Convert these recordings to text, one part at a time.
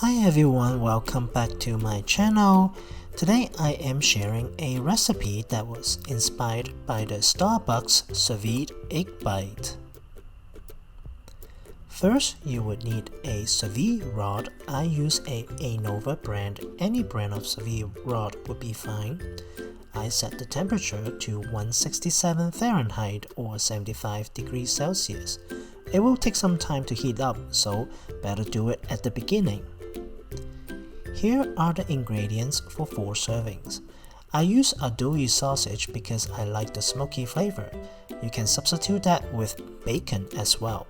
Hi everyone, welcome back to my channel. Today I am sharing a recipe that was inspired by the Starbucks Sous Vide egg bite. First, you would need a sous vide rod. I use a Anova brand. Any brand of sous vide rod would be fine. I set the temperature to 167 Fahrenheit or 75 degrees Celsius. It will take some time to heat up, so better do it at the beginning. Here are the ingredients for 4 servings. I use Andouille sausage because I like the smoky flavor. You can substitute that with bacon as well.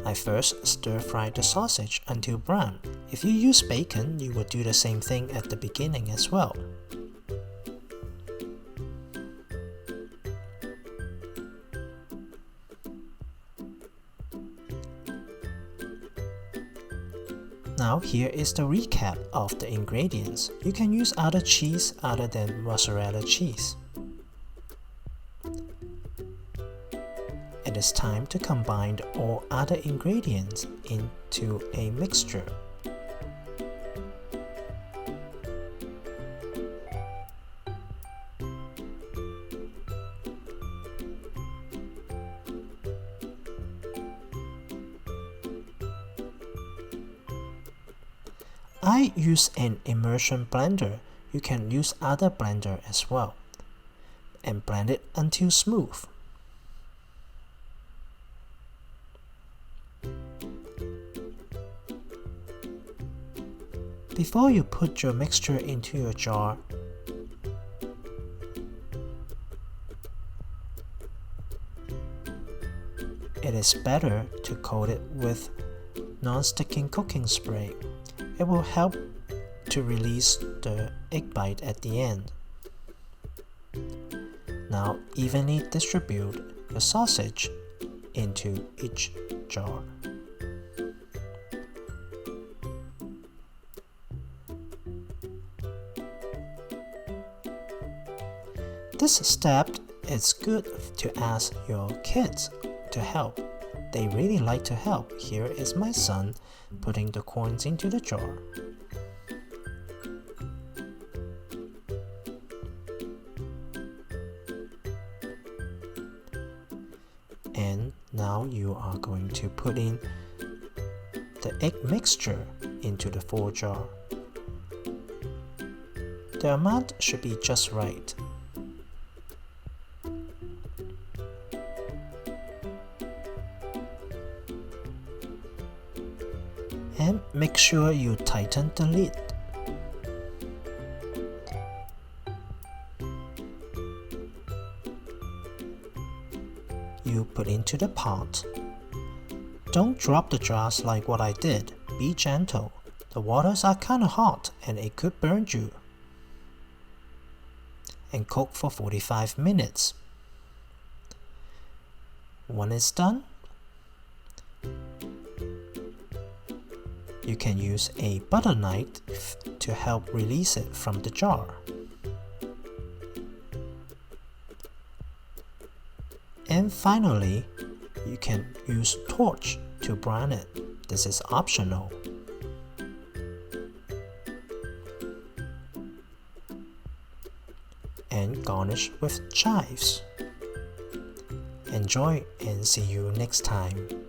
I first stir-fry the sausage until brown. If you use bacon, you would do the same thing at the beginning as well. Now here is the recap of the ingredients. You can use other cheese other than mozzarella cheese. It is time to combine all other ingredients into a mixture. I use an immersion blender. You can use other blender as well. And blend it until smooth. Before you put your mixture into your jar, it is better to coat it with non-sticking cooking spray. It will help to release the egg bite at the end. Now evenly distribute the sausage into each jar. This step is good to ask your kids to help. They really like to help. Here is my son putting the coins into the jar. And now you are going to put in the egg mixture into the 4 jar. The amount should be just right. And make sure you tighten the lid. You put into the pot. Don't drop the jars like what I did. Be gentle. The waters are kinda hot and it could burn you. And cook for 45 minutes. When it's done, you can use a butter knife to help release it from the jar. And finally, you can use torch to brown it. This is optional. And garnish with chives. Enjoy and see you next time.